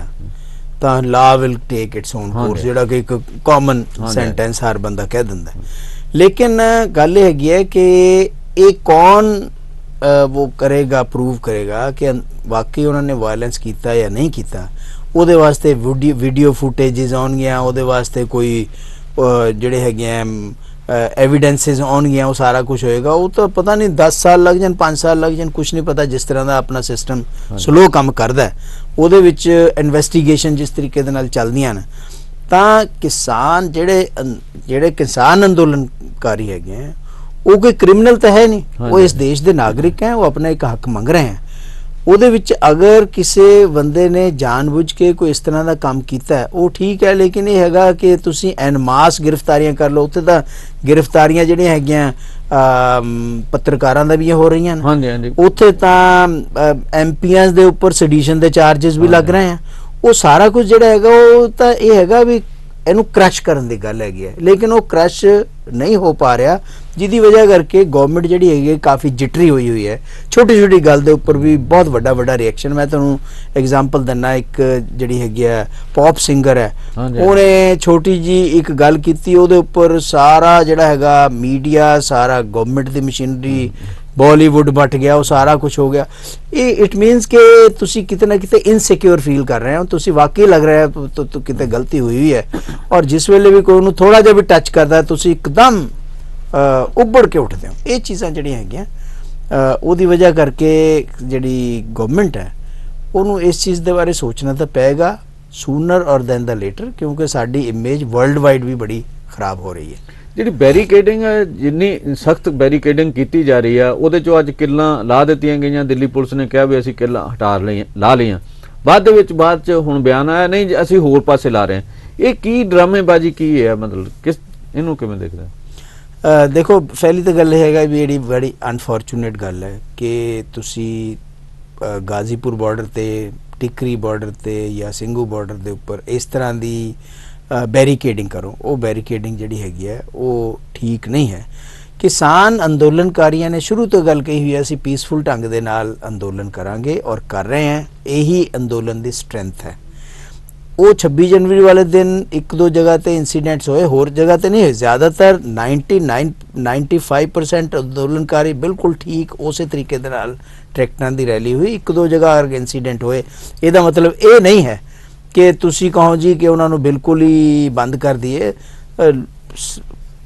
ਤਾਂ ਲਾ will take it's on course, ਜਿਹੜਾ ਕਿ ਇੱਕ ਕਾਮਨ ਸੈਂਟੈਂਸ ਹਰ ਬੰਦਾ ਕਹਿ ਦਿੰਦਾ। ਲੇਕਿਨ ਗੱਲ ਇਹ ਹੈਗੀ ਹੈ ਕਿ ਇਹ ਕੌਣ वो करेगा, प्रूव करेगा कि वाकई उन्होंने वायलेंस किया या नहीं किया। ਉਹਦੇ ਵਾਸਤੇ ਵੀਡੀਓ ਫੁਟੇजेस ਆਉਣਗੀਆਂ, ਉਹਦੇ ਵਾਸਤੇ ਕੋਈ ਜਿਹੜੇ ਹੈਗੇ ਐਵੀਡੈਂਸਿਸ ਆਉਣਗੀਆਂ, ਉਹ ਸਾਰਾ ਕੁਝ ਹੋਏਗਾ। ਉਹ ਤਾਂ ਪਤਾ ਨਹੀਂ 10 ਸਾਲ ਲੱਗ ਜਾਣ, 5 ਸਾਲ ਲੱਗ ਜਾਣ, ਕੁਝ ਨਹੀਂ ਪਤਾ। ਜਿਸ ਤਰ੍ਹਾਂ ਦਾ ਆਪਣਾ ਸਿਸਟਮ ਸਲੋ ਕੰਮ ਕਰਦਾ, ਉਹਦੇ ਵਿੱਚ ਇਨਵੈਸਟੀਗੇਸ਼ਨ ਜਿਸ ਤਰੀਕੇ ਦੇ ਨਾਲ ਚੱਲਦੀਆਂ ਨੇ, ਤਾਂ ਕਿਸਾਨ ਜਿਹੜੇ ਕਿਸਾਨ ਅੰਦੋਲਨਕਾਰੀ ਹੈਗੇ ਆ ਉਹ ਕੋਈ ਕ੍ਰਿਮੀਨਲ ਤਾਂ ਹੈ ਨਹੀਂ, ਉਹ ਇਸ ਦੇਸ਼ ਦੇ ਨਾਗਰਿਕ ਹੈ, ਉਹ ਆਪਣਾ ਇੱਕ ਹੱਕ ਮੰਗ ਰਹੇ ਹੈ। ਉਹਦੇ ਵਿੱਚ ਅਗਰ ਕਿਸੇ ਬੰਦੇ ਨੇ ਜਾਣਬੁੱਝ ਕੇ ਕੋਈ ਇਸ ਤਰ੍ਹਾਂ ਦਾ ਕੰਮ ਕੀਤਾ ਹੈ ਉਹ ਠੀਕ ਹੈ, ਲੇਕਿਨ ਇਹ ਹੈਗਾ ਕਿ ਤੁਸੀਂ ਐਨ ਮਾਸ ਗ੍ਰਿਫਤਾਰੀਆਂ ਕਰ ਲਓ। ਉੱਥੇ ਤਾਂ ਗ੍ਰਿਫਤਾਰੀਆਂ ਜਿਹੜੀਆਂ ਹੈਗੀਆਂ ਪੱਤਰਕਾਰਾਂ ਦਾ ਵੀ ਹੋ ਰਹੀਆਂ ਨੇ, ਉੱਥੇ ਤਾਂ ਐਮਪੀਆਂ ਦੇ ਉੱਪਰ ਸੈਡੀਸ਼ਨ ਦੇ ਚਾਰजेस ਵੀ ਲੱਗ ਰਹੇ ਆ। ਉਹ ਸਾਰਾ ਕੁਝ ਜਿਹੜਾ ਹੈਗਾ ਉਹ ਤਾਂ ਇਹ ਹੈਗਾ ਵੀ ਇਹਨੂੰ ਕ੍ਰਸ਼ ਕਰਨ ਦੀ ਗੱਲ ਹੈਗੀ ਹੈ, ਲੇਕਿਨ ਉਹ ਕ੍ਰਸ਼ ਨਹੀਂ ਹੋ ਪਾ ਰਿਹਾ, ਜਿਹਦੀ ਵਜ੍ਹਾ ਕਰਕੇ ਗਵਰਨਮੈਂਟ ਜਿਹੜੀ ਹੈਗੀ ਕਾਫੀ ਜਿਟਰੀ ਹੋਈ ਹੈ। ਛੋਟੀ ਛੋਟੀ ਗੱਲ ਦੇ ਉੱਪਰ ਵੀ ਬਹੁਤ ਵੱਡਾ ਰਿਐਕਸ਼ਨ। ਮੈਂ ਤੁਹਾਨੂੰ ਐਗਜ਼ਾਮਪਲ ਦਿੰਦਾ, ਇੱਕ ਜਿਹੜੀ ਹੈਗੀ ਹੈ ਪੌਪ ਸਿੰਗਰ ਹੈ, ਉਹਨੇ ਛੋਟੀ ਜੀ ਇੱਕ ਗੱਲ ਕੀਤੀ, ਉਹਦੇ ਉੱਪਰ ਸਾਰਾ ਜਿਹੜਾ ਹੈਗਾ ਮੀਡੀਆ, ਸਾਰਾ government the machinery, Bollywood but ਗਿਆ, ਉਹ ਸਾਰਾ ਕੁਝ ਹੋ ਗਿਆ। ਇਹ ਇਟ ਮੀਨਸ ਕਿ ਤੁਸੀਂ ਕਿਤੇ ਨਾ ਕਿਤੇ ਇਨਸਿਕਿਉਰ ਫੀਲ ਕਰ ਰਹੇ ਹੋ, ਤੁਸੀਂ ਵਾਕਈ ਲੱਗ ਰਿਹਾ ਹੈ ਕਿਤੇ ਗਲਤੀ ਹੋਈ ਹੈ। ਔਰ ਜਿਸ ਵੇਲੇ ਵੀ ਕੋਈ ਉਹਨੂੰ ਥੋੜਾ ਜਿਹਾ ਵੀ ਟੱਚ ਕਰਦਾ ਤੁਸੀਂ ਇੱਕਦਮ ਉੱਭੜ ਕੇ ਉੱਠਦੇ ਹੋ। ਇਹ ਚੀਜ਼ਾਂ ਜਿਹੜੀਆਂ ਹੈਗੀਆਂ ਉਹਦੀ ਵਜ੍ਹਾ ਕਰਕੇ ਜਿਹੜੀ ਗਵਰਨਮੈਂਟ ਹੈ ਉਹਨੂੰ ਇਸ ਚੀਜ਼ ਦੇ ਬਾਰੇ ਸੋਚਣਾ ਤਾਂ ਪਏਗਾ ਸੂਨਰ ਔਰ ਦੈਨ ਦਾ ਲੇਟਰ, ਕਿਉਂਕਿ ਸਾਡੀ ਇਮੇਜ ਵਰਲਡ ਵਾਈਡ ਵੀ ਬੜੀ ਖਰਾਬ ਹੋ ਰਹੀ ਹੈ। ਜਿਹੜੀ ਬੈਰੀਕੇਡਿੰਗ ਹੈ, ਜਿੰਨੀ ਸਖਤ ਬੈਰੀਕੇਡਿੰਗ ਕੀਤੀ ਜਾ ਰਹੀ ਆ, ਉਹਦੇ ਚੋਂ ਅੱਜ ਕਿੱਲਾਂ ਲਾ ਦਿੱਤੀਆਂ ਗਈਆਂ। ਦਿੱਲੀ ਪੁਲਿਸ ਨੇ ਕਿਹਾ ਵੀ ਅਸੀਂ ਕਿੱਲਾਂ ਲਾ ਲਈਆਂ, ਬਾਅਦ ਚ ਹੁਣ ਬਿਆਨ ਆਇਆ ਨਹੀਂ ਅਸੀਂ ਹੋਰ ਪਾਸੇ ਲਾ ਰਹੇ ਹਾਂ। ਇਹ ਕੀ ਡਰਾਮੇਬਾਜ਼ੀ ਕੀ ਹੈ, ਮਤਲਬ ਇਹਨੂੰ ਕਿਵੇਂ ਦੇਖਦੇ? ਦੇਖੋ, ਪਹਿਲੀ ਤਾਂ ਗੱਲ ਇਹ ਹੈਗਾ ਵੀ ਜਿਹੜੀ ਬੜੀ ਅਨਫੋਰਚੂਨੇਟ ਗੱਲ ਹੈ ਕਿ ਤੁਸੀਂ ਗਾਜ਼ੀਪੁਰ ਬਾਰਡਰ ਤੇ, ਟਿਕਰੀ ਬਾਰਡਰ ਤੇ ਜਾਂ ਸਿੰਘੂ ਬਾਰਡਰ ਦੇ ਉੱਪਰ ਇਸ ਤਰ੍ਹਾਂ ਦੀ ਬੈਰੀਕੇਡਿੰਗ ਕਰੋ। ਉਹ ਬੈਰੀਕੇਡਿੰਗ ਜਿਹੜੀ ਹੈਗੀ ਹੈ ਉਹ ਠੀਕ ਨਹੀਂ ਹੈ। ਕਿਸਾਨ ਅੰਦੋਲਨਕਾਰੀਆਂ ਨੇ ਸ਼ੁਰੂ ਤੋਂ ਗੱਲ ਕਹੀ ਹੋਈ ਹੈ ਅਸੀਂ ਪੀਸਫੁਲ ਢੰਗ ਦੇ ਨਾਲ ਅੰਦੋਲਨ ਕਰਾਂਗੇ ਔਰ ਕਰ ਰਹੇ ਹਾਂ। ਇਹੀ ਅੰਦੋਲਨ ਦੀ ਸਟਰੈਂਥ ਹੈ। ਉਹ 26 ਜਨਵਰੀ ਵਾਲੇ ਦਿਨ ਇੱਕ ਦੋ ਜਗ੍ਹਾ ਤੇ ਇੰਸੀਡੈਂਟਸ ਹੋਏ, ਹੋਰ ਜਗ੍ਹਾ ਤੇ ਨਹੀਂ ਹੋਏ। ਜ਼ਿਆਦਾਤਰ 95% ਅੰਦੋਲਨਕਾਰੀ ਬਿਲਕੁਲ ਠੀਕ ਉਸੇ ਤਰੀਕੇ ਦੇ ਨਾਲ ਟਰੈਕਟਰਾਂ ਦੀ ਰੈਲੀ ਹੋਈ। ਇੱਕ ਦੋ ਜਗ੍ਹਾ ਇੰਸੀਡੈਂਟ ਹੋਏ। ਇਹਦਾ ਮਤਲਬ ਇਹ ਨਹੀਂ ਹੈ ਕਿ ਤੁਸੀਂ ਕਹੋ ਜੀ ਕਿ ਉਹਨਾਂ ਨੂੰ ਬਿਲਕੁਲ ਹੀ ਬੰਦ ਕਰ ਦਈਏ।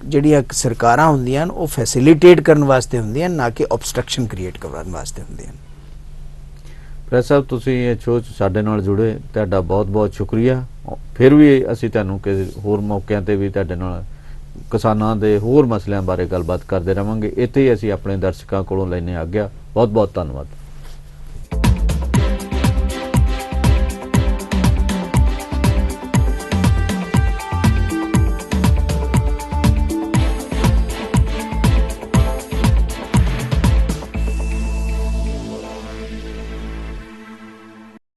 ਜਿਹੜੀਆਂ ਸਰਕਾਰਾਂ ਹੁੰਦੀਆਂ ਉਹ ਫੈਸਿਲਿਟੇਟ ਕਰਨ ਵਾਸਤੇ ਹੁੰਦੀਆਂ, ਨਾ ਕਿ ਆਬਸਟਰਕਸ਼ਨ ਕ੍ਰੀਏਟ ਕਰਨ ਵਾਸਤੇ ਹੁੰਦੀਆਂ। ਪ੍ਰੈਸ ਸਾਹਿਬ, ਤੁਸੀਂ ਇਹ ਸ਼ੋਅ 'ਚ ਸਾਡੇ ਨਾਲ ਜੁੜੇ, ਤੁਹਾਡਾ ਬਹੁਤ ਬਹੁਤ ਸ਼ੁਕਰੀਆ। ਫਿਰ ਵੀ ਅਸੀਂ ਤੁਹਾਨੂੰ ਕਿਸੇ ਹੋਰ ਮੌਕਿਆਂ ਤੇ ਵੀ ਤੁਹਾਡੇ ਨਾਲ ਕਿਸਾਨਾਂ ਦੇ ਹੋਰ ਮਸਲਿਆਂ ਬਾਰੇ ਗੱਲਬਾਤ ਕਰਦੇ ਰਹਾਂਗੇ। ਇੱਥੇ ਹੀ ਅਸੀਂ ਆਪਣੇ ਦਰਸ਼ਕਾਂ ਕੋਲੋਂ ਲੈਂਦੇ ਆਗਿਆ। ਬਹੁਤ ਬਹੁਤ ਧੰਨਵਾਦ।